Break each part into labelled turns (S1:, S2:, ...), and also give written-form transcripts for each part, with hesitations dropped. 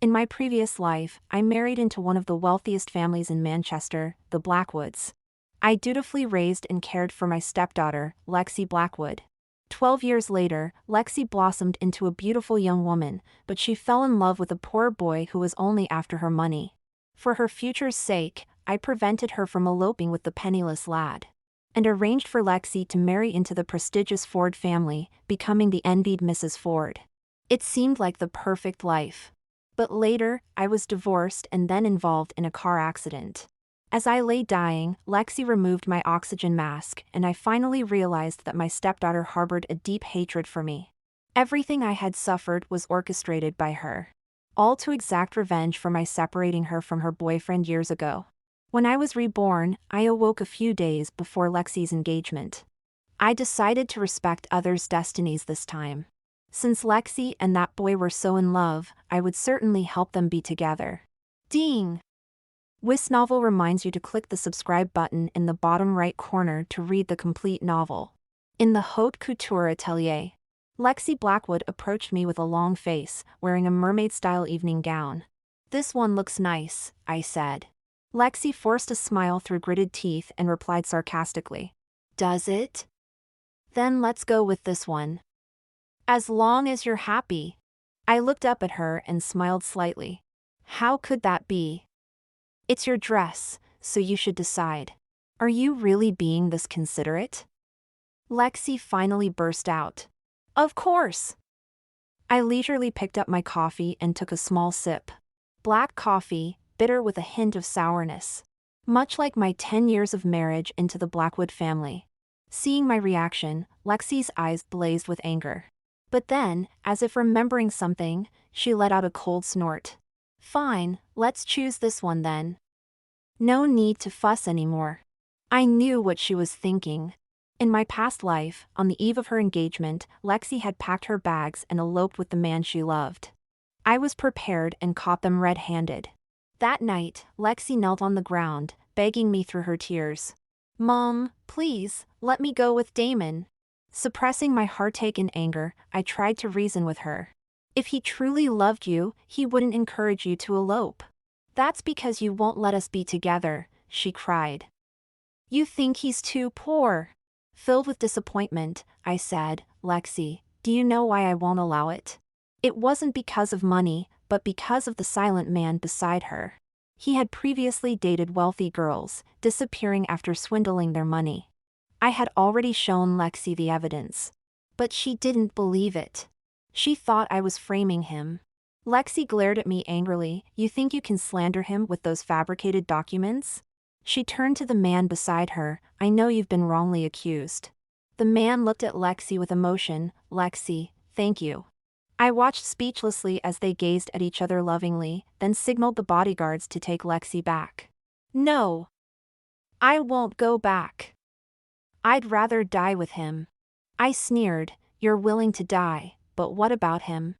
S1: In my previous life, I married into one of the wealthiest families in Manchester, the Blackwoods. I dutifully raised and cared for my stepdaughter, Lexi Blackwood. 12 years later, Lexi blossomed into a beautiful young woman, but she fell in love with a poor boy who was only after her money. For her future's sake, I prevented her from eloping with the penniless lad, and arranged for Lexi to marry into the prestigious Ford family, becoming the envied Mrs. Ford. It seemed like the perfect life. But later, I was divorced and then involved in a car accident. As I lay dying, Lexi removed my oxygen mask, and I finally realized that my stepdaughter harbored a deep hatred for me. Everything I had suffered was orchestrated by her, all to exact revenge for my separating her from her boyfriend years ago. When I was reborn, I awoke a few days before Lexi's engagement. I decided to respect others' destinies this time. Since Lexi and that boy were so in love, I would certainly help them be together. Ding! This novel reminds you to click the subscribe button in the bottom right corner to read the complete novel. In the haute couture atelier, Lexi Blackwood approached me with a long face, wearing a mermaid-style evening gown. "This one looks nice," I said. Lexi forced a smile through gritted teeth and replied sarcastically, "Does it? Then let's go with this one. As long as you're happy." I looked up at her and smiled slightly. "How could that be? It's your dress, so you should decide. Are you really being this considerate?" Lexi finally burst out, "Of course." I leisurely picked up my coffee and took a small sip. Black coffee, bitter with a hint of sourness. Much like my 10 years of marriage into the Blackwood family. Seeing my reaction, Lexi's eyes blazed with anger. But then, as if remembering something, she let out a cold snort. "Fine, let's choose this one then. No need to fuss anymore." I knew what she was thinking. In my past life, on the eve of her engagement, Lexi had packed her bags and eloped with the man she loved. I was prepared and caught them red-handed. That night, Lexi knelt on the ground, begging me through her tears. "Mom, please, let me go with Damon." Suppressing my heartache and anger, I tried to reason with her. "If he truly loved you, he wouldn't encourage you to elope. That's because you won't let us be together," she cried. "You think he's too poor." Filled with disappointment, I said, "Lexi, do you know why I won't allow it? It wasn't because of money, but because of the silent man beside her. He had previously dated wealthy girls, disappearing after swindling their money. I had already shown Lexi the evidence. But she didn't believe it. She thought I was framing him." Lexi glared at me angrily. "You think you can slander him with those fabricated documents?" She turned to the man beside her. "I know you've been wrongly accused." The man looked at Lexi with emotion. "Lexi, thank you." I watched speechlessly as they gazed at each other lovingly, then signaled the bodyguards to take Lexi back. "No. I won't go back. I'd rather die with him." I sneered. "You're willing to die, but what about him?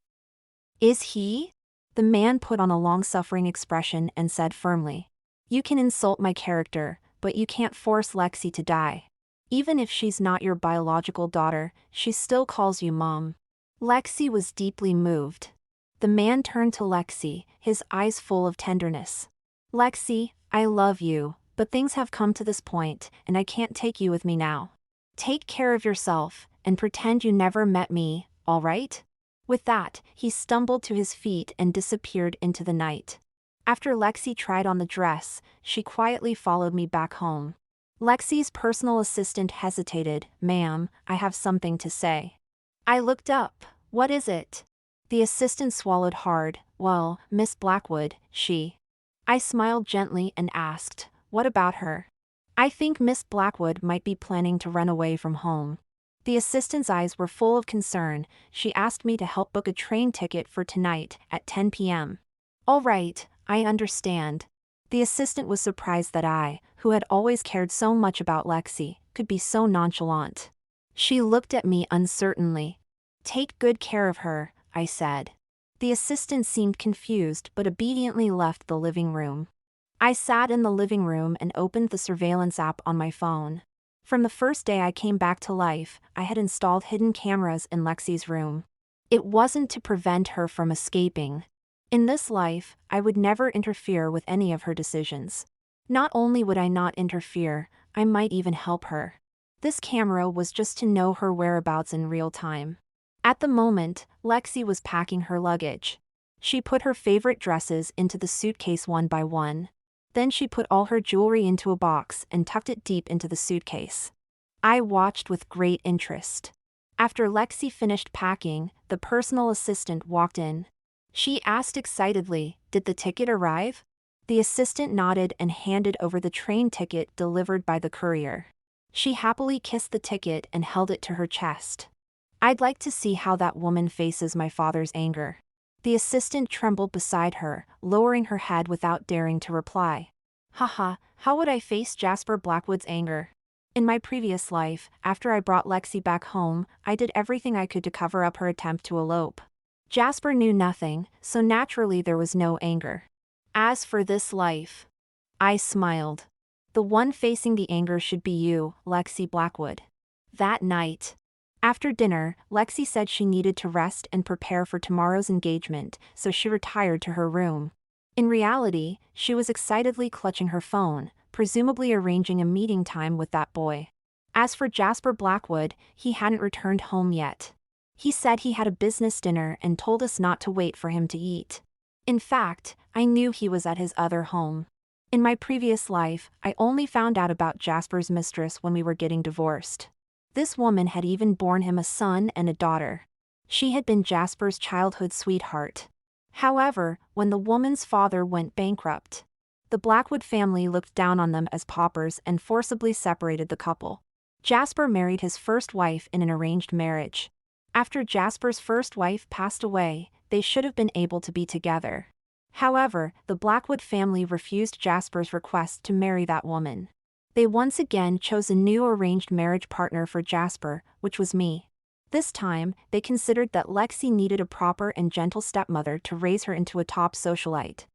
S1: Is he?" The man put on a long-suffering expression and said firmly, "You can insult my character, but you can't force Lexi to die. Even if she's not your biological daughter, she still calls you Mom." Lexi was deeply moved. The man turned to Lexi, his eyes full of tenderness. "Lexi, I love you, but things have come to this point, and I can't take you with me now. Take care of yourself, and pretend you never met me, all right?" With that, he stumbled to his feet and disappeared into the night. After Lexi tried on the dress, she quietly followed me back home. Lexi's personal assistant hesitated. "Ma'am, I have something to say." I looked up. "What is it?" The assistant swallowed hard. "Well, Miss Blackwood, she..." I smiled gently and asked, "What about her?" "I think Miss Blackwood might be planning to run away from home." The assistant's eyes were full of concern. "She asked me to help book a train ticket for tonight, at 10 p.m. "All right, I understand." The assistant was surprised that I, who had always cared so much about Lexi, could be so nonchalant. She looked at me uncertainly. "Take good care of her," I said. The assistant seemed confused but obediently left the living room. I sat in the living room and opened the surveillance app on my phone. From the first day I came back to life, I had installed hidden cameras in Lexi's room. It wasn't to prevent her from escaping. In this life, I would never interfere with any of her decisions. Not only would I not interfere, I might even help her. This camera was just to know her whereabouts in real time. At the moment, Lexi was packing her luggage. She put her favorite dresses into the suitcase one by one. Then she put all her jewelry into a box and tucked it deep into the suitcase. I watched with great interest. After Lexi finished packing, the personal assistant walked in. She asked excitedly, "Did the ticket arrive?" The assistant nodded and handed over the train ticket delivered by the courier. She happily kissed the ticket and held it to her chest. "I'd like to see how that woman faces my father's anger." The assistant trembled beside her, lowering her head without daring to reply. "Haha, how would I face Jasper Blackwood's anger? In my previous life, after I brought Lexi back home, I did everything I could to cover up her attempt to elope. Jasper knew nothing, so naturally there was no anger. As for this life," I smiled. "The one facing the anger should be you, Lexi Blackwood." That night, after dinner, Lexi said she needed to rest and prepare for tomorrow's engagement, so she retired to her room. In reality, she was excitedly clutching her phone, presumably arranging a meeting time with that boy. As for Jasper Blackwood, he hadn't returned home yet. He said he had a business dinner and told us not to wait for him to eat. In fact, I knew he was at his other home. In my previous life, I only found out about Jasper's mistress when we were getting divorced. This woman had even borne him a son and a daughter. She had been Jasper's childhood sweetheart. However, when the woman's father went bankrupt, the Blackwood family looked down on them as paupers and forcibly separated the couple. Jasper married his first wife in an arranged marriage. After Jasper's first wife passed away, they should have been able to be together. However, the Blackwood family refused Jasper's request to marry that woman. They once again chose a new arranged marriage partner for Jasper, which was me. This time, they considered that Lexi needed a proper and gentle stepmother to raise her into a top socialite.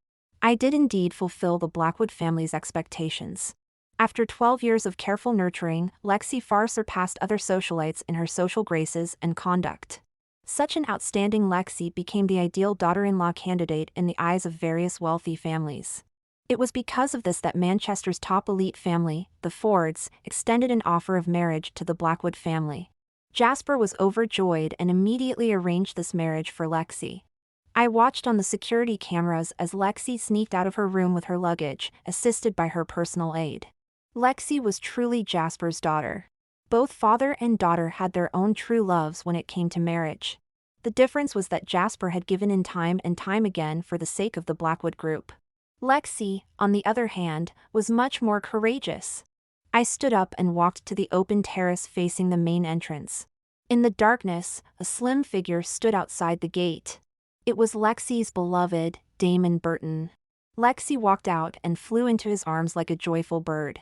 S1: I did indeed fulfill the Blackwood family's expectations. After 12 years of careful nurturing, Lexi far surpassed other socialites in her social graces and conduct. Such an outstanding Lexi became the ideal daughter-in-law candidate in the eyes of various wealthy families. It was because of this that Manchester's top elite family, the Fords, extended an offer of marriage to the Blackwood family. Jasper was overjoyed and immediately arranged this marriage for Lexi. I watched on the security cameras as Lexi sneaked out of her room with her luggage, assisted by her personal aide. Lexi was truly Jasper's daughter. Both father and daughter had their own true loves when it came to marriage. The difference was that Jasper had given in time and time again for the sake of the Blackwood group. Lexi, on the other hand, was much more courageous. I stood up and walked to the open terrace facing the main entrance. In the darkness, a slim figure stood outside the gate. It was Lexi's beloved, Damon Burton. Lexi walked out and flew into his arms like a joyful bird.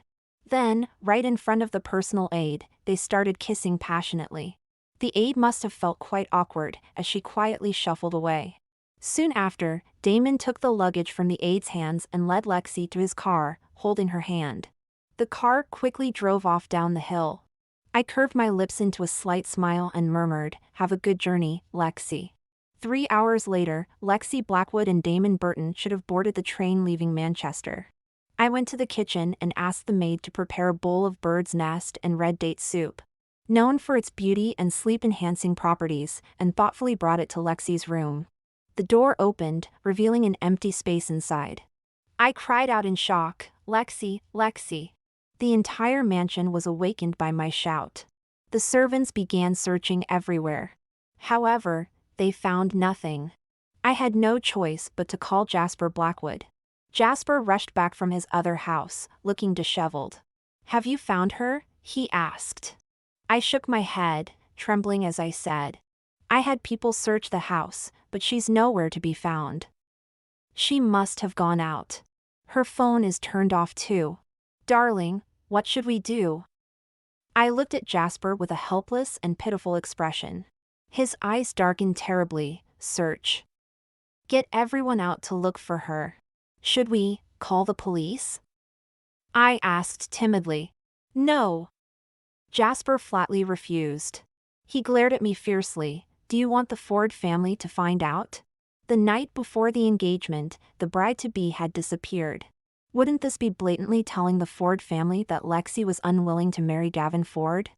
S1: Then, right in front of the personal aide, they started kissing passionately. The aide must have felt quite awkward as she quietly shuffled away. Soon after, Damon took the luggage from the aide's hands and led Lexi to his car, holding her hand. The car quickly drove off down the hill. I curved my lips into a slight smile and murmured, "Have a good journey, Lexi." 3 hours later, Lexi Blackwood and Damon Burton should have boarded the train leaving Manchester. I went to the kitchen and asked the maid to prepare a bowl of bird's nest and red date soup, known for its beauty and sleep-enhancing properties, and thoughtfully brought it to Lexi's room. The door opened, revealing an empty space inside. I cried out in shock, "Lexi, Lexi." The entire mansion was awakened by my shout. The servants began searching everywhere. However, they found nothing. I had no choice but to call Jasper Blackwood. Jasper rushed back from his other house, looking disheveled. "Have you found her?" he asked. I shook my head, trembling as I said, "I had people search the house, but she's nowhere to be found." "She must have gone out. Her phone is turned off too. Darling, what should we do?" I looked at Jasper with a helpless and pitiful expression. His eyes darkened terribly. "Search. Get everyone out to look for her." "Should we call the police?" I asked timidly. "No." Jasper flatly refused. He glared at me fiercely. "Do you want the Ford family to find out?" The night before the engagement, the bride-to-be had disappeared. Wouldn't this be blatantly telling the Ford family that Lexi was unwilling to marry Gavin Ford?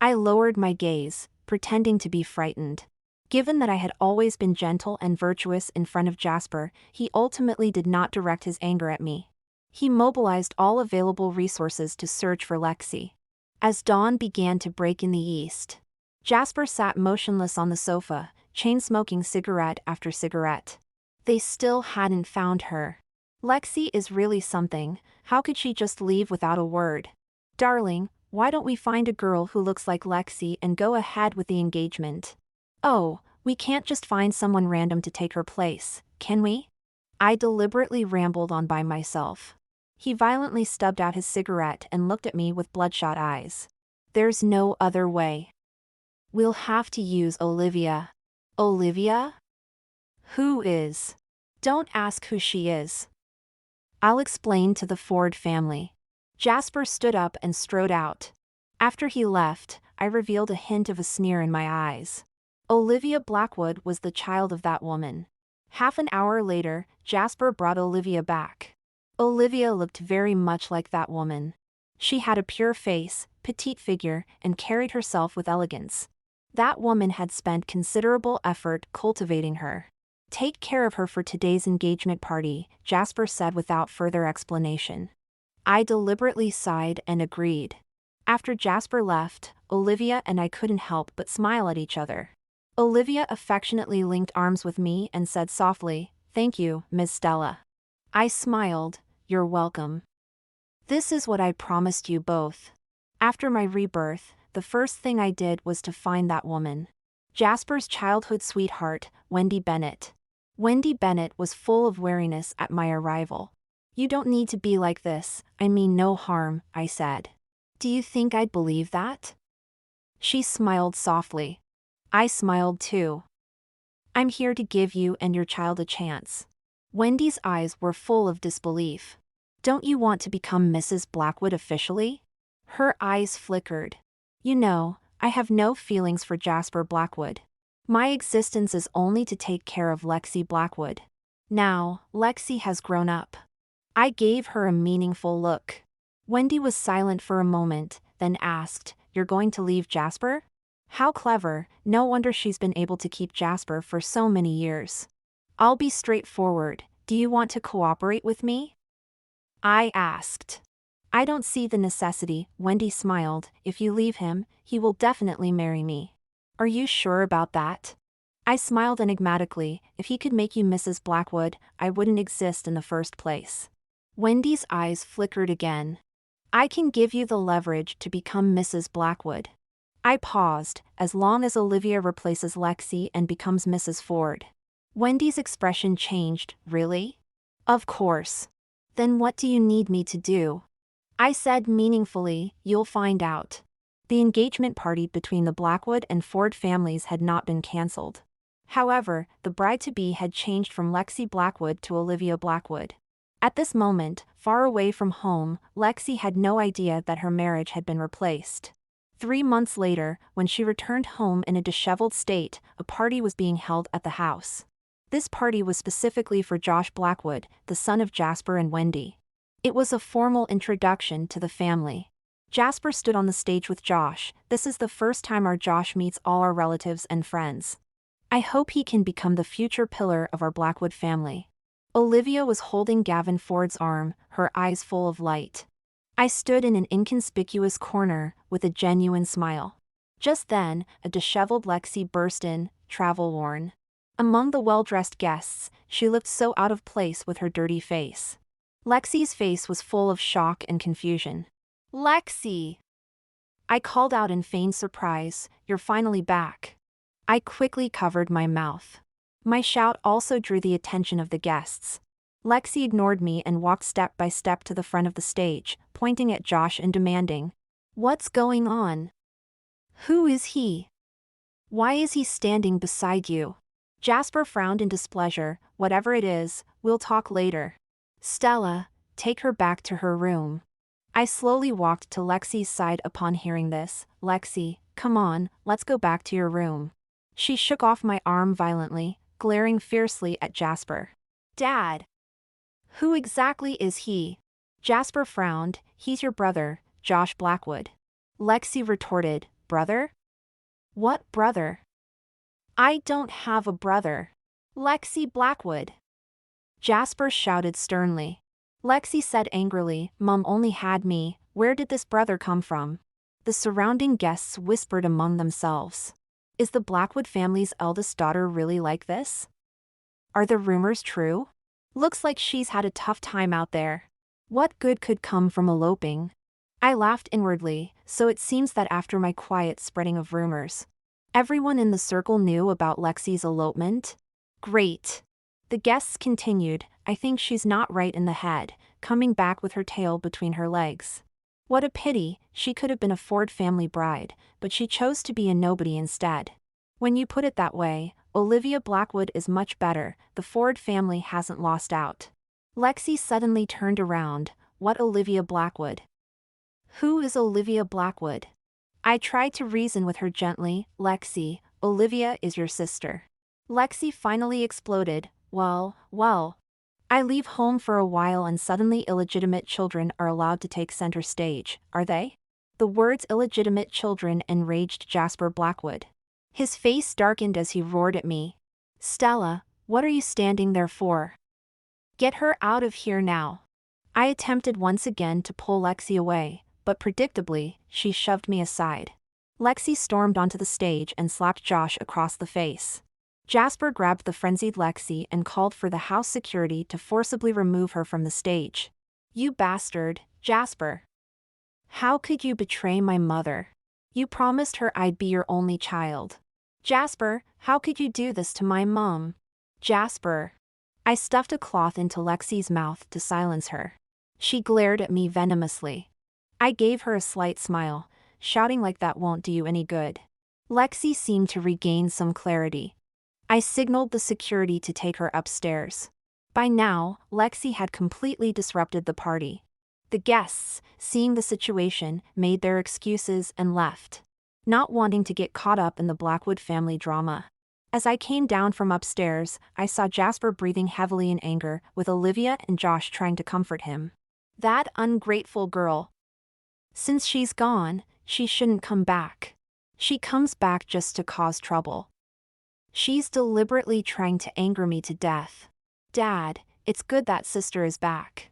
S1: I lowered my gaze, pretending to be frightened. Given that I had always been gentle and virtuous in front of Jasper, he ultimately did not direct his anger at me. He mobilized all available resources to search for Lexi. As dawn began to break in the east, Jasper sat motionless on the sofa, chain-smoking cigarette after cigarette. They still hadn't found her. Lexi is really something. How could she just leave without a word? Darling, why don't we find a girl who looks like Lexi and go ahead with the engagement? Oh, we can't just find someone random to take her place, can we? I deliberately rambled on by myself. He violently stubbed out his cigarette and looked at me with bloodshot eyes. There's no other way. We'll have to use Olivia. Olivia? Who is? Don't ask who she is. I'll explain to the Ford family. Jasper stood up and strode out. After he left, I revealed a hint of a sneer in my eyes. Olivia Blackwood was the child of that woman. Half an hour later, Jasper brought Olivia back. Olivia looked very much like that woman. She had a pure face, petite figure, and carried herself with elegance. That woman had spent considerable effort cultivating her. Take care of her for today's engagement party, Jasper said without further explanation. I deliberately sighed and agreed. After Jasper left, Olivia and I couldn't help but smile at each other. Olivia affectionately linked arms with me and said softly, "Thank you, Miss Stella." I smiled, "You're welcome. This is what I promised you both." After my rebirth, the first thing I did was to find that woman. Jasper's childhood sweetheart, Wendy Bennett. Wendy Bennett was full of wariness at my arrival. "You don't need to be like this, I mean no harm," I said. "Do you think I'd believe that?" She smiled softly. I smiled too. "I'm here to give you and your child a chance." Wendy's eyes were full of disbelief. "Don't you want to become Mrs. Blackwood officially?" Her eyes flickered. "You know, I have no feelings for Jasper Blackwood. My existence is only to take care of Lexi Blackwood. Now, Lexi has grown up." I gave her a meaningful look. Wendy was silent for a moment, then asked, "You're going to leave Jasper?" How clever, no wonder she's been able to keep Jasper for so many years. "I'll be straightforward, do you want to cooperate with me?" I asked. "I don't see the necessity," Wendy smiled. "If you leave him, he will definitely marry me." "Are you sure about that?" I smiled enigmatically. "If he could make you Mrs. Blackwood, I wouldn't exist in the first place." Wendy's eyes flickered again. "I can give you the leverage to become Mrs. Blackwood." I paused, "As long as Olivia replaces Lexi and becomes Mrs. Ford." Wendy's expression changed. "Really?" "Of course." "Then what do you need me to do?" I said meaningfully, "You'll find out." The engagement party between the Blackwood and Ford families had not been cancelled. However, the bride-to-be had changed from Lexi Blackwood to Olivia Blackwood. At this moment, far away from home, Lexi had no idea that her marriage had been replaced. 3 months later, when she returned home in a disheveled state, a party was being held at the house. This party was specifically for Josh Blackwood, the son of Jasper and Wendy. It was a formal introduction to the family. Jasper stood on the stage with Josh. "This is the first time our Josh meets all our relatives and friends. I hope he can become the future pillar of our Blackwood family." Olivia was holding Gavin Ford's arm, her eyes full of light. I stood in an inconspicuous corner, with a genuine smile. Just then, a disheveled Lexi burst in, travel-worn. Among the well-dressed guests, she looked so out of place with her dirty face. Lexi's face was full of shock and confusion. "Lexi!" I called out in feigned surprise, "You're finally back." I quickly covered my mouth. My shout also drew the attention of the guests. Lexi ignored me and walked step by step to the front of the stage, pointing at Josh and demanding, "What's going on? Who is he? Why is he standing beside you?" Jasper frowned in displeasure. "Whatever it is, we'll talk later. Stella, take her back to her room." I slowly walked to Lexi's side upon hearing this. "Lexi, come on, let's go back to your room." She shook off my arm violently. glaring fiercely at Jasper. Dad! Who exactly is he? Jasper frowned. He's your brother, Josh Blackwood. Lexi retorted, brother? What brother? I don't have a brother. Lexi Blackwood. Jasper shouted sternly. Lexi said angrily, Mom only had me, where did this brother come from? The surrounding guests whispered among themselves. Is the Blackwood family's eldest daughter really like this? Are the rumors true? Looks like she's had a tough time out there. What good could come from eloping? I laughed inwardly, so it seems that after my quiet spreading of rumors, everyone in the circle knew about Lexi's elopement? Great. The guests continued, I think she's not right in the head, coming back with her tail between her legs. What a pity, she could have been a Ford family bride, but she chose to be a nobody instead. When you put it that way, Olivia Blackwood is much better, the Ford family hasn't lost out. Lexi suddenly turned around, what Olivia Blackwood? Who is Olivia Blackwood? I tried to reason with her gently, Lexi, Olivia is your sister. Lexi finally exploded, well. I leave home for a while and suddenly illegitimate children are allowed to take center stage, are they? The words illegitimate children enraged Jasper Blackwood. His face darkened as he roared at me. Stella, what are you standing there for? Get her out of here now. I attempted once again to pull Lexi away, but predictably, she shoved me aside. Lexi stormed onto the stage and slapped Josh across the face. Jasper grabbed the frenzied Lexi and called for the house security to forcibly remove her from the stage. You bastard, Jasper. How could you betray my mother? You promised her I'd be your only child. Jasper, how could you do this to my mom? Jasper. I stuffed a cloth into Lexi's mouth to silence her. She glared at me venomously. I gave her a slight smile, shouting like that won't do you any good. Lexi seemed to regain some clarity. I signaled the security to take her upstairs. By now, Lexi had completely disrupted the party. The guests, seeing the situation, made their excuses and left, not wanting to get caught up in the Blackwood family drama. As I came down from upstairs, I saw Jasper breathing heavily in anger, with Olivia and Josh trying to comfort him. That ungrateful girl. Since she's gone, she shouldn't come back. She comes back just to cause trouble. She's deliberately trying to anger me to death. Dad, it's good that sister is back.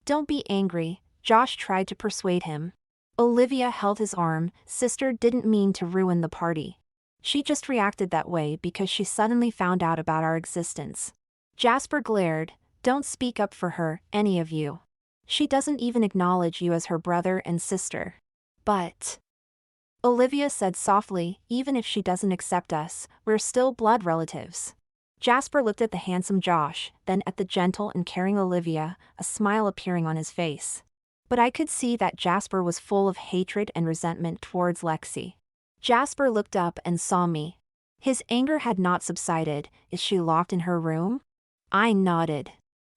S1: Don't be angry, Josh tried to persuade him. Olivia held his arm, sister didn't mean to ruin the party. She just reacted that way because she suddenly found out about our existence. Jasper glared, don't speak up for her, any of you. She doesn't even acknowledge you as her brother and sister. But Olivia said softly, even if she doesn't accept us, we're still blood relatives. Jasper looked at the handsome Josh, then at the gentle and caring Olivia, a smile appearing on his face. But I could see that Jasper was full of hatred and resentment towards Lexi. Jasper looked up and saw me. His anger had not subsided. Is she locked in her room? I nodded.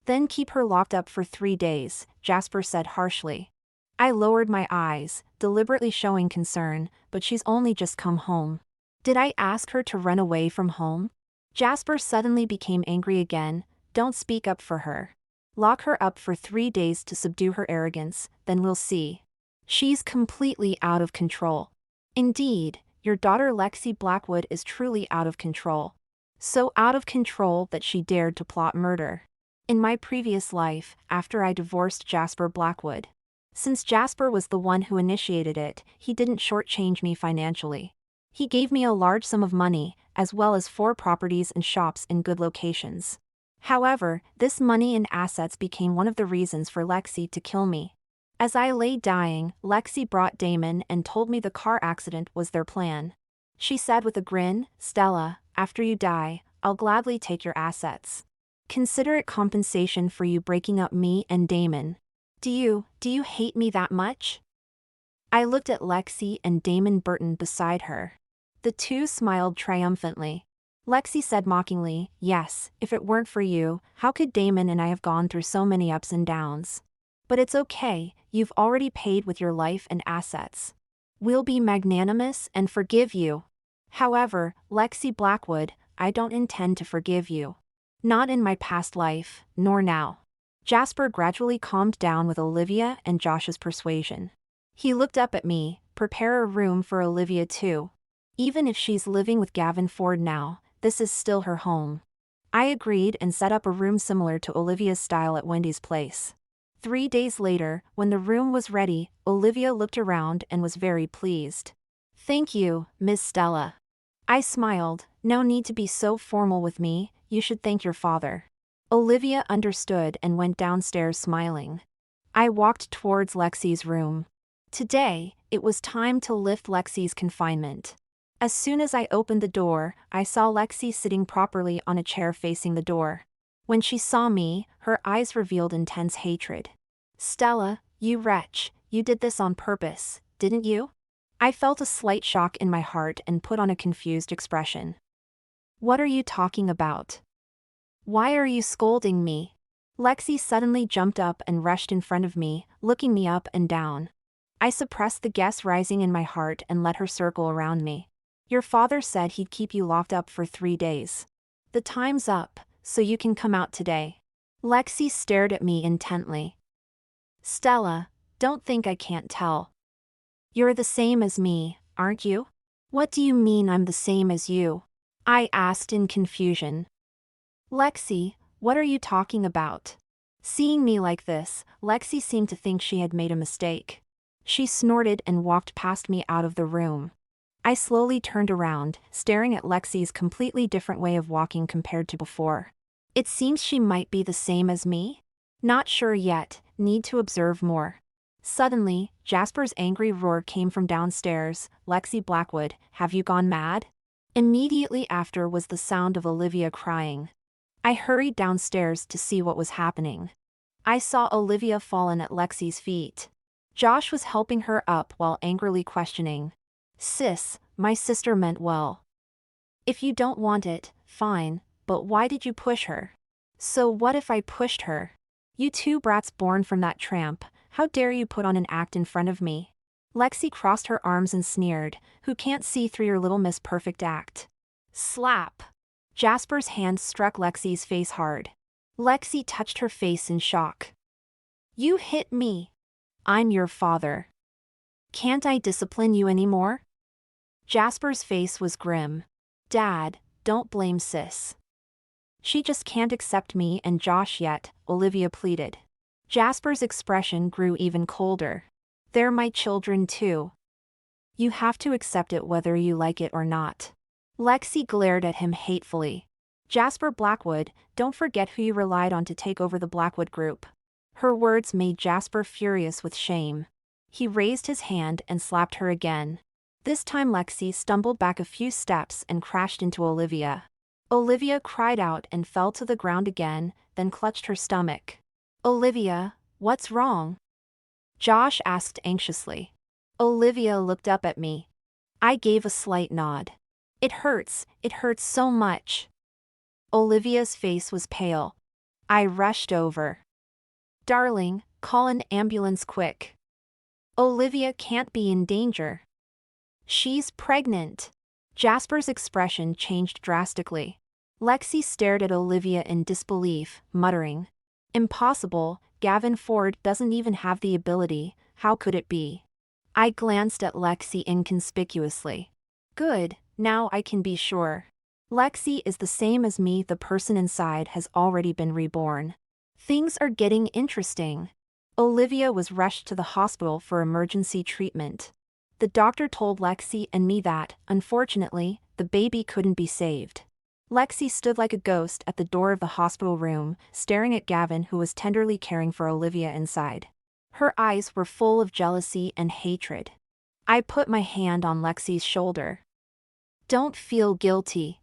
S1: Then keep her locked up for 3 days, Jasper said harshly. I lowered my eyes, deliberately showing concern, but she's only just come home. Did I ask her to run away from home? Jasper suddenly became angry again, don't speak up for her. Lock her up for 3 days to subdue her arrogance, then we'll see. She's completely out of control. Indeed, your daughter Lexi Blackwood is truly out of control. So out of control that she dared to plot murder. In my previous life, after I divorced Jasper Blackwood. Since Jasper was the one who initiated it, he didn't shortchange me financially. He gave me a large sum of money, as well as 4 properties and shops in good locations. However, this money and assets became one of the reasons for Lexi to kill me. As I lay dying, Lexi brought Damon and told me the car accident was their plan. She said with a grin, Stella, after you die, I'll gladly take your assets. Consider it compensation for you breaking up me and Damon. Do you hate me that much? I looked at Lexi and Damon Burton beside her. The two smiled triumphantly. Lexi said mockingly, yes, if it weren't for you, how could Damon and I have gone through so many ups and downs? But it's okay, you've already paid with your life and assets. We'll be magnanimous and forgive you. However, Lexi Blackwood, I don't intend to forgive you. Not in my past life, nor now. Jasper gradually calmed down with Olivia and Josh's persuasion. He looked up at me. Prepare a room for Olivia too. Even if she's living with Gavin Ford now, this is still her home. I agreed and set up a room similar to Olivia's style at Wendy's place. 3 days later, when the room was ready, Olivia looked around and was very pleased. Thank you, Miss Stella. I smiled. No need to be so formal with me, you should thank your father. Olivia understood and went downstairs smiling. I walked towards Lexi's room. Today, it was time to lift Lexi's confinement. As soon as I opened the door, I saw Lexi sitting properly on a chair facing the door. When she saw me, her eyes revealed intense hatred. Stella, you wretch, you did this on purpose, didn't you? I felt a slight shock in my heart and put on a confused expression. What are you talking about? Why are you scolding me? Lexi suddenly jumped up and rushed in front of me, looking me up and down. I suppressed the guess rising in my heart and let her circle around me. Your father said he'd keep you locked up for 3 days. The time's up, so you can come out today. Lexi stared at me intently. Stella, don't think I can't tell. You're the same as me, aren't you? What do you mean I'm the same as you? I asked in confusion. Lexi, what are you talking about? Seeing me like this, Lexi seemed to think she had made a mistake. She snorted and walked past me out of the room. I slowly turned around, staring at Lexi's completely different way of walking compared to before. It seems she might be the same as me? Not sure yet, need to observe more. Suddenly, Jasper's angry roar came from downstairs. Lexi Blackwood, have you gone mad? Immediately after was the sound of Olivia crying. I hurried downstairs to see what was happening. I saw Olivia fallen at Lexi's feet. Josh was helping her up while angrily questioning. Sis, my sister meant well. If you don't want it, fine, but why did you push her? So what if I pushed her? You two brats born from that tramp, how dare you put on an act in front of me? Lexi crossed her arms and sneered, who can't see through your little Miss Perfect act? Slap! Jasper's hand struck Lexi's face hard. Lexi touched her face in shock. You hit me. I'm your father. Can't I discipline you anymore? Jasper's face was grim. Dad, don't blame sis. She just can't accept me and Josh yet, Olivia pleaded. Jasper's expression grew even colder. They're my children too. You have to accept it whether you like it or not. Lexi glared at him hatefully. Jasper Blackwood, don't forget who you relied on to take over the Blackwood group. Her words made Jasper furious with shame. He raised his hand and slapped her again. This time Lexi stumbled back a few steps and crashed into Olivia. Olivia cried out and fell to the ground again, then clutched her stomach. Olivia, what's wrong? Josh asked anxiously. Olivia looked up at me. I gave a slight nod. It hurts so much. Olivia's face was pale. I rushed over. Darling, call an ambulance quick. Olivia can't be in danger. She's pregnant. Jasper's expression changed drastically. Lexi stared at Olivia in disbelief, muttering, Impossible, Gavin Ford doesn't even have the ability, how could it be? I glanced at Lexi inconspicuously. Good, now I can be sure. Lexi is the same as me, the person inside has already been reborn. Things are getting interesting. Olivia was rushed to the hospital for emergency treatment. The doctor told Lexi and me that, unfortunately, the baby couldn't be saved. Lexi stood like a ghost at the door of the hospital room, staring at Gavin, who was tenderly caring for Olivia inside. Her eyes were full of jealousy and hatred. I put my hand on Lexi's shoulder. Don't feel guilty.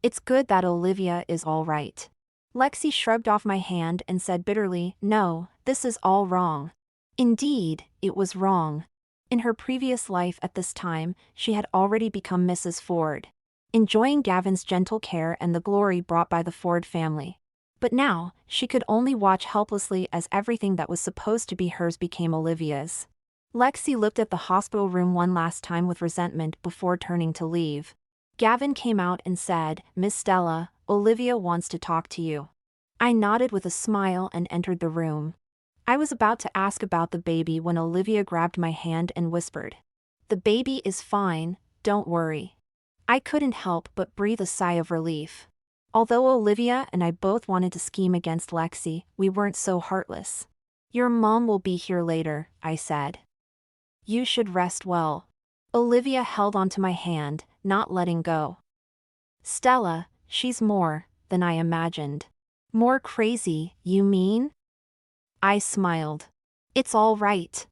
S1: It's good that Olivia is all right. Lexi shrugged off my hand and said bitterly, No, this is all wrong. Indeed, it was wrong. In her previous life at this time, she had already become Mrs. Ford, enjoying Gavin's gentle care and the glory brought by the Ford family. But now, she could only watch helplessly as everything that was supposed to be hers became Olivia's. Lexi looked at the hospital room one last time with resentment before turning to leave. Gavin came out and said, "Miss Stella, Olivia wants to talk to you." I nodded with a smile and entered the room. I was about to ask about the baby when Olivia grabbed my hand and whispered, "The baby is fine, don't worry." I couldn't help but breathe a sigh of relief. Although Olivia and I both wanted to scheme against Lexi, we weren't so heartless. "Your mom will be here later," I said. "You should rest well." Olivia held onto my hand, not letting go. "Stella, she's more than I imagined." "More crazy, you mean?" I smiled. "It's all right.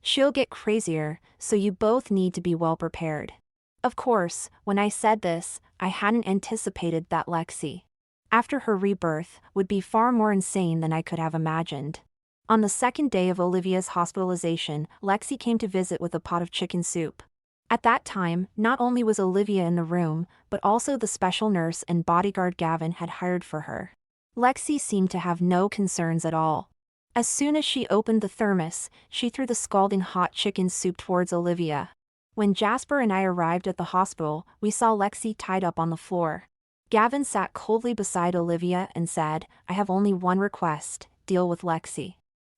S1: She'll get crazier, so you both need to be well prepared." Of course, when I said this, I hadn't anticipated that Lexi, after her rebirth, would be far more insane than I could have imagined. On the second day of Olivia's hospitalization, Lexi came to visit with a pot of chicken soup. At that time, not only was Olivia in the room, but also the special nurse and bodyguard Gavin had hired for her. Lexi seemed to have no concerns at all. As soon as she opened the thermos, she threw the scalding hot chicken soup towards Olivia. When Jasper and I arrived at the hospital, we saw Lexi tied up on the floor. Gavin sat coldly beside Olivia and said, "I have only one request: deal with Lexi."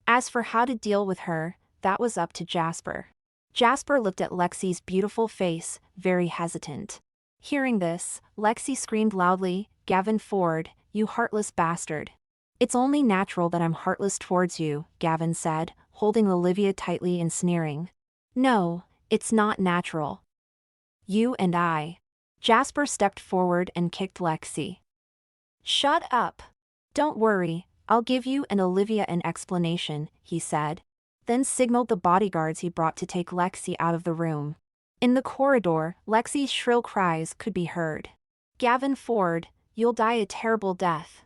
S1: As for how to deal with her, that was up to Jasper. Jasper looked at Lexi's beautiful face, very hesitant. Hearing this, Lexi screamed loudly, "Gavin Ford, you heartless bastard." "It's only natural that I'm heartless towards you," Gavin said, holding Olivia tightly and sneering. "No, it's not natural. You and I." Jasper stepped forward and kicked Lexi. "Shut up. Don't worry, I'll give you and Olivia an explanation," he said. Then signaled the bodyguards he brought to take Lexi out of the room. In the corridor, Lexi's shrill cries could be heard. "Gavin Ford, you'll die a terrible death.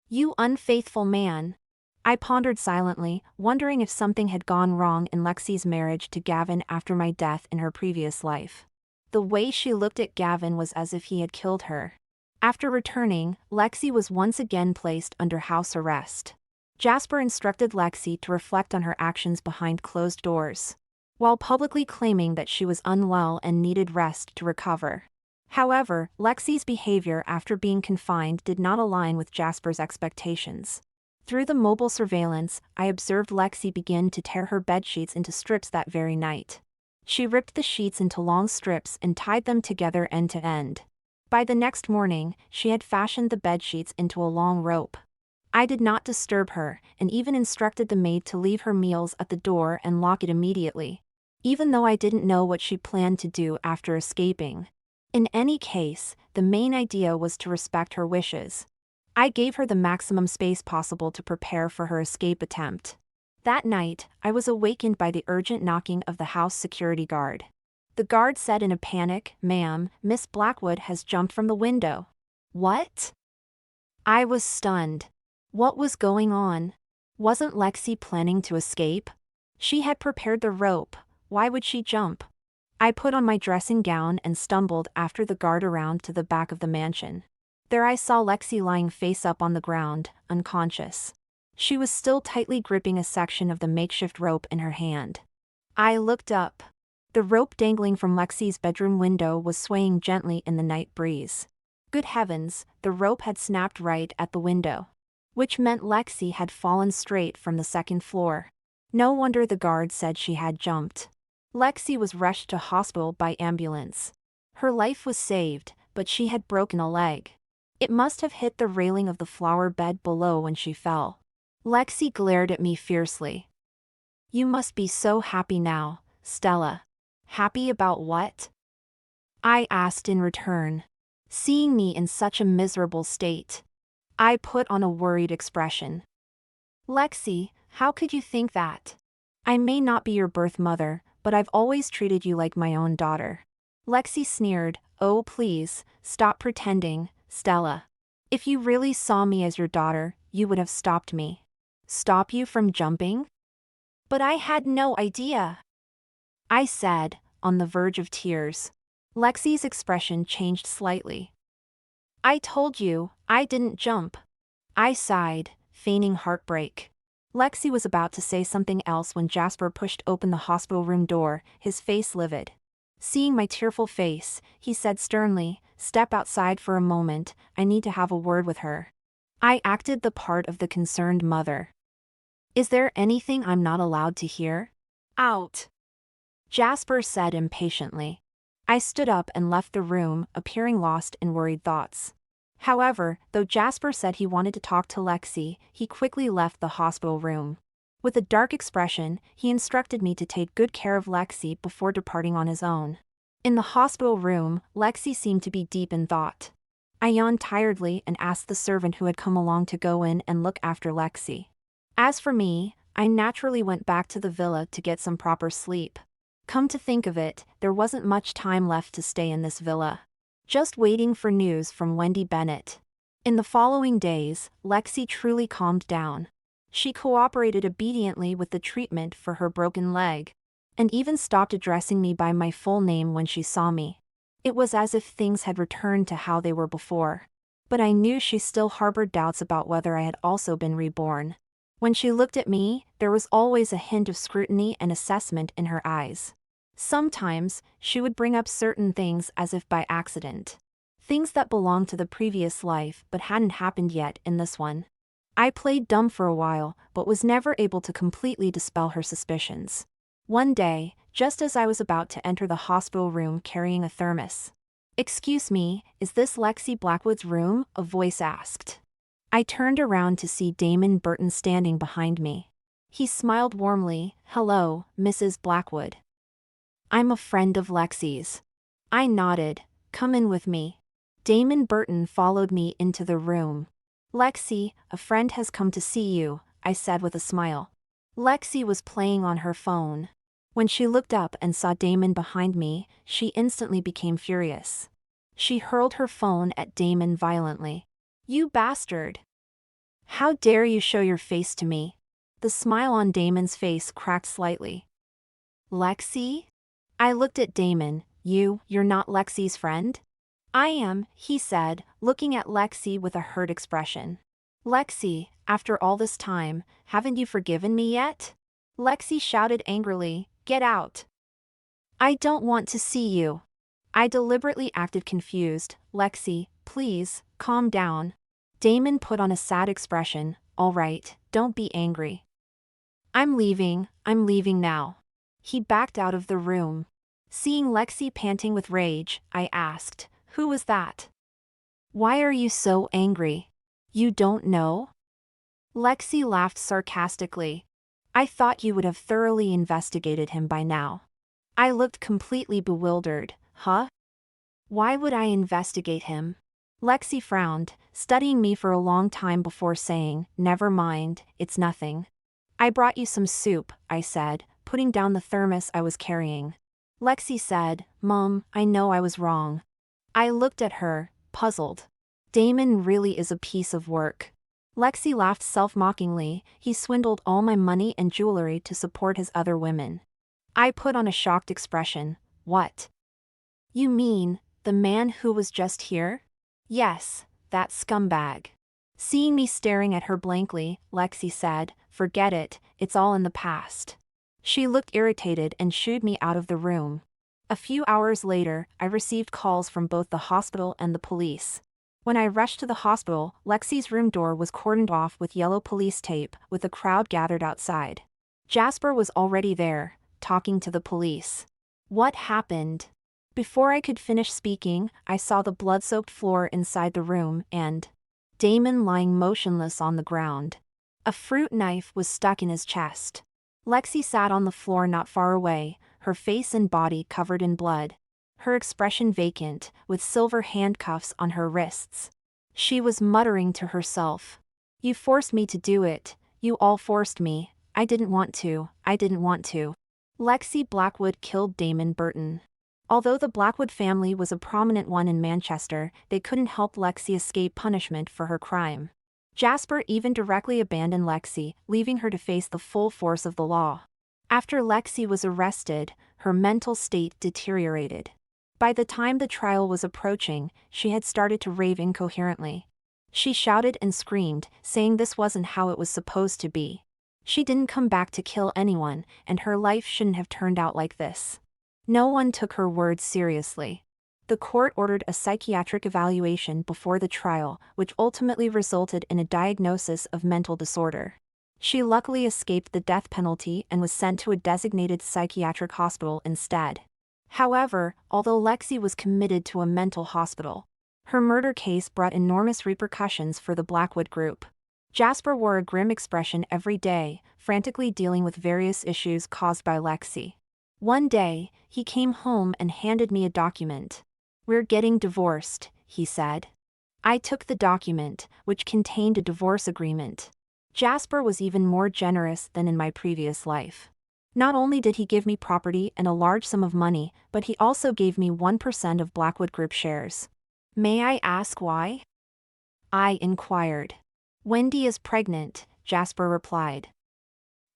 S1: You unfaithful man." I pondered silently, wondering if something had gone wrong in Lexi's marriage to Gavin after my death in her previous life. The way she looked at Gavin was as if he had killed her. After returning, Lexi was once again placed under house arrest. Jasper instructed Lexi to reflect on her actions behind closed doors, while publicly claiming that she was unwell and needed rest to recover. However, Lexi's behavior after being confined did not align with Jasper's expectations. Through the mobile surveillance, I observed Lexi begin to tear her bedsheets into strips that very night. She ripped the sheets into long strips and tied them together end to end. By the next morning, she had fashioned the bedsheets into a long rope. I did not disturb her, and even instructed the maid to leave her meals at the door and lock it immediately, even though I didn't know what she planned to do after escaping. In any case, the main idea was to respect her wishes. I gave her the maximum space possible to prepare for her escape attempt. That night, I was awakened by the urgent knocking of the house security guard. The guard said in a panic, "Ma'am, Miss Blackwood has jumped from the window." "What?" I was stunned. What was going on? Wasn't Lexi planning to escape? She had prepared the rope. Why would she jump? I put on my dressing gown and stumbled after the guard around to the back of the mansion. There I saw Lexi lying face up on the ground, unconscious. She was still tightly gripping a section of the makeshift rope in her hand. I looked up. The rope dangling from Lexi's bedroom window was swaying gently in the night breeze. Good heavens, the rope had snapped right at the window, which meant Lexi had fallen straight from the second floor. No wonder the guard said she had jumped. Lexi was rushed to hospital by ambulance. Her life was saved, but she had broken a leg. It must have hit the railing of the flower bed below when she fell. Lexi glared at me fiercely. "You must be so happy now, Stella." "Happy about what?" I asked in return. Seeing me in such a miserable state, I put on a worried expression. "Lexi, how could you think that? I may not be your birth mother, but I've always treated you like my own daughter." Lexi sneered, "Oh please, stop pretending, Stella. If you really saw me as your daughter, you would have stopped me." "Stop you from jumping?" "But I had no idea," I said, on the verge of tears. Lexi's expression changed slightly. "I told you, I didn't jump." I sighed, feigning heartbreak. Lexi was about to say something else when Jasper pushed open the hospital room door, his face livid. Seeing my tearful face, he said sternly, "Step outside for a moment, I need to have a word with her." I acted the part of the concerned mother. "Is there anything I'm not allowed to hear?" "Out," Jasper said impatiently. I stood up and left the room, appearing lost in worried thoughts. However, though Jasper said he wanted to talk to Lexi, he quickly left the hospital room. With a dark expression, he instructed me to take good care of Lexi before departing on his own. In the hospital room, Lexi seemed to be deep in thought. I yawned tiredly and asked the servant who had come along to go in and look after Lexi. As for me, I naturally went back to the villa to get some proper sleep. Come to think of it, there wasn't much time left to stay in this villa. Just waiting for news from Wendy Bennett. In the following days, Lexi truly calmed down. She cooperated obediently with the treatment for her broken leg, and even stopped addressing me by my full name when she saw me. It was as if things had returned to how they were before. But I knew she still harbored doubts about whether I had also been reborn. When she looked at me, there was always a hint of scrutiny and assessment in her eyes. Sometimes, she would bring up certain things as if by accident. Things that belonged to the previous life but hadn't happened yet in this one. I played dumb for a while, but was never able to completely dispel her suspicions. One day, just as I was about to enter the hospital room carrying a thermos. "Excuse me, is this Lexi Blackwood's room?" a voice asked. I turned around to see Damon Burton standing behind me. He smiled warmly. "Hello, Mrs. Blackwood. I'm a friend of Lexi's." I nodded. "Come in with me." Damon Burton followed me into the room. "Lexi, a friend has come to see you," I said with a smile. Lexi was playing on her phone. When she looked up and saw Damon behind me, she instantly became furious. She hurled her phone at Damon violently. "You bastard! How dare you show your face to me?" The smile on Damon's face cracked slightly. "Lexi?" I looked at Damon. You're not Lexi's friend?" "I am," he said, looking at Lexi with a hurt expression. "Lexi, after all this time, haven't you forgiven me yet?" Lexi shouted angrily, "Get out! I don't want to see you." I deliberately acted confused. "Lexi, please, calm down." Damon put on a sad expression. "All right, don't be angry. I'm leaving now." He backed out of the room. Seeing Lexi panting with rage, I asked, "Who was that? Why are you so angry? You don't know?" Lexi laughed sarcastically. "I thought you would have thoroughly investigated him by now." I looked completely bewildered. "Huh? Why would I investigate him?" Lexi frowned, studying me for a long time before saying, "Never mind, it's nothing." "I brought you some soup," I said, putting down the thermos I was carrying. Lexi said, "Mom, I know I was wrong." I looked at her, puzzled. Damon really is a piece of work. Lexi laughed self-mockingly. "He swindled all my money and jewelry to support his other women." I put on a shocked expression. "What? You mean, the man who was just here?" "Yes, that scumbag." Seeing me staring at her blankly, Lexi said, "Forget it, it's all in the past." She looked irritated and shooed me out of the room. A few hours later, I received calls from both the hospital and the police. When I rushed to the hospital, Lexi's room door was cordoned off with yellow police tape, with a crowd gathered outside. Jasper was already there, talking to the police. "What happened?" Before I could finish speaking, I saw the blood-soaked floor inside the room and Damon lying motionless on the ground. A fruit knife was stuck in his chest. Lexi sat on the floor not far away, her face and body covered in blood. Her expression vacant, with silver handcuffs on her wrists. She was muttering to herself. "You forced me to do it, you all forced me, I didn't want to. Lexi Blackwood killed Damon Burton. Although the Blackwood family was a prominent one in Manchester, they couldn't help Lexi escape punishment for her crime. Jasper even directly abandoned Lexi, leaving her to face the full force of the law. After Lexi was arrested, her mental state deteriorated. By the time the trial was approaching, she had started to rave incoherently. She shouted and screamed, saying this wasn't how it was supposed to be. She didn't come back to kill anyone, and her life shouldn't have turned out like this. No one took her words seriously. The court ordered a psychiatric evaluation before the trial, which ultimately resulted in a diagnosis of mental disorder. She luckily escaped the death penalty and was sent to a designated psychiatric hospital instead. However, although Lexi was committed to a mental hospital, her murder case brought enormous repercussions for the Blackwood group. Jasper wore a grim expression every day, frantically dealing with various issues caused by Lexi. One day, he came home and handed me a document. "We're getting divorced," he said. I took the document, which contained a divorce agreement. Jasper was even more generous than in my previous life. Not only did he give me property and a large sum of money, but he also gave me 1% of Blackwood Group shares. "May I ask why?" I inquired. "Wendy is pregnant," Jasper replied.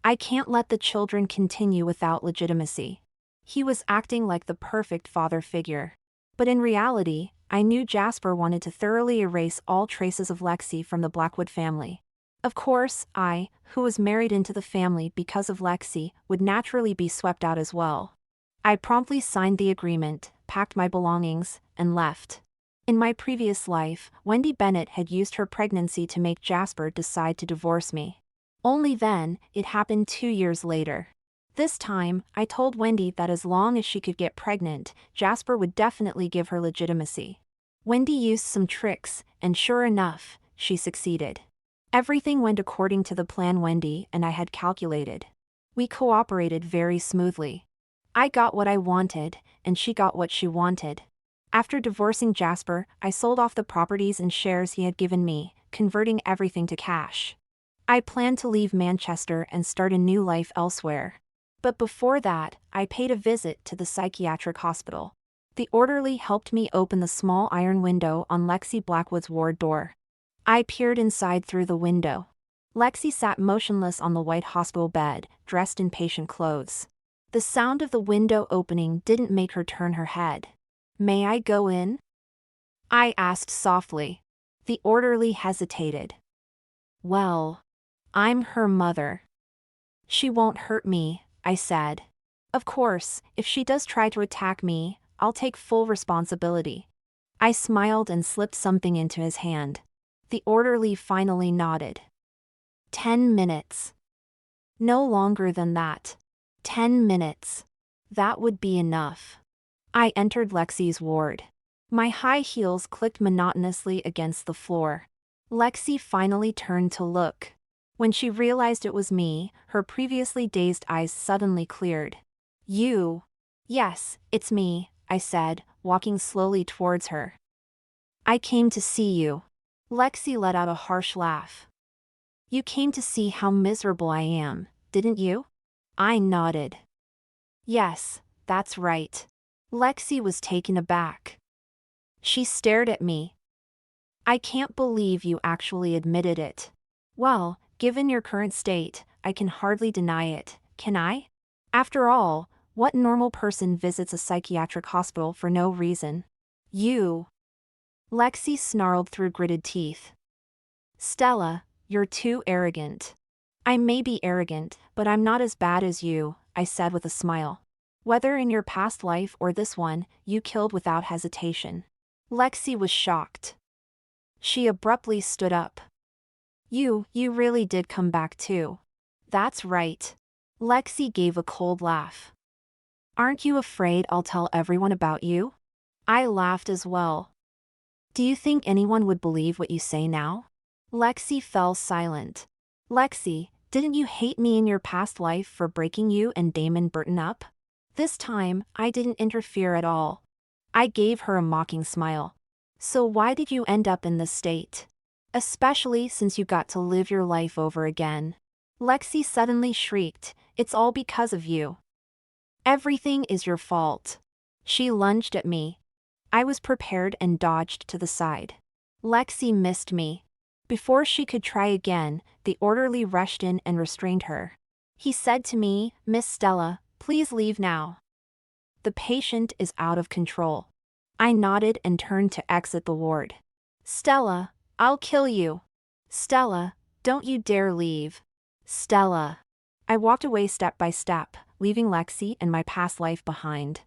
S1: "I can't let the children continue without legitimacy." He was acting like the perfect father figure. But in reality, I knew Jasper wanted to thoroughly erase all traces of Lexi from the Blackwood family. Of course, I, who was married into the family because of Lexi, would naturally be swept out as well. I promptly signed the agreement, packed my belongings, and left. In my previous life, Wendy Bennett had used her pregnancy to make Jasper decide to divorce me. Only then, it happened 2 years later. This time, I told Wendy that as long as she could get pregnant, Jasper would definitely give her legitimacy. Wendy used some tricks, and sure enough, she succeeded. Everything went according to the plan Wendy and I had calculated. We cooperated very smoothly. I got what I wanted, and she got what she wanted. After divorcing Jasper, I sold off the properties and shares he had given me, converting everything to cash. I planned to leave Manchester and start a new life elsewhere. But before that, I paid a visit to the psychiatric hospital. The orderly helped me open the small iron window on Lexi Blackwood's ward door. I peered inside through the window. Lexi sat motionless on the white hospital bed, dressed in patient clothes. The sound of the window opening didn't make her turn her head. "May I go in?" I asked softly. The orderly hesitated. "Well, I'm her mother." "She won't hurt me," I said. "Of course, if she does try to attack me, I'll take full responsibility." I smiled and slipped something into his hand. The orderly finally nodded. 10 minutes. No longer than that. 10 minutes. That would be enough. I entered Lexi's ward. My high heels clicked monotonously against the floor. Lexi finally turned to look. When she realized it was me, her previously dazed eyes suddenly cleared. "You?" "Yes, it's me," I said, walking slowly towards her. "I came to see you." Lexi let out a harsh laugh. "You came to see how miserable I am, didn't you?" I nodded. "Yes, that's right." Lexi was taken aback. She stared at me. "I can't believe you actually admitted it." "Well, given your current state, I can hardly deny it, can I? After all, what normal person visits a psychiatric hospital for no reason?" "You." Lexi snarled through gritted teeth. "Stella, you're too arrogant." "I may be arrogant, but I'm not as bad as you," I said with a smile. "Whether in your past life or this one, you killed without hesitation." Lexi was shocked. She abruptly stood up. You really did come back too." "That's right." Lexi gave a cold laugh. "Aren't you afraid I'll tell everyone about you?" I laughed as well. "Do you think anyone would believe what you say now?" Lexi fell silent. "Lexi, didn't you hate me in your past life for breaking you and Damon Burton up?" This time, I didn't interfere at all. I gave her a mocking smile. "So why did you end up in this state? Especially since you got to live your life over again." Lexi suddenly shrieked, "It's all because of you. Everything is your fault." She lunged at me. I was prepared and dodged to the side. Lexi missed me. Before she could try again, the orderly rushed in and restrained her. He said to me, "Miss Stella, please leave now. The patient is out of control." I nodded and turned to exit the ward. "Stella, I'll kill you. Stella, don't you dare leave. Stella." I walked away step by step, leaving Lexi and my past life behind.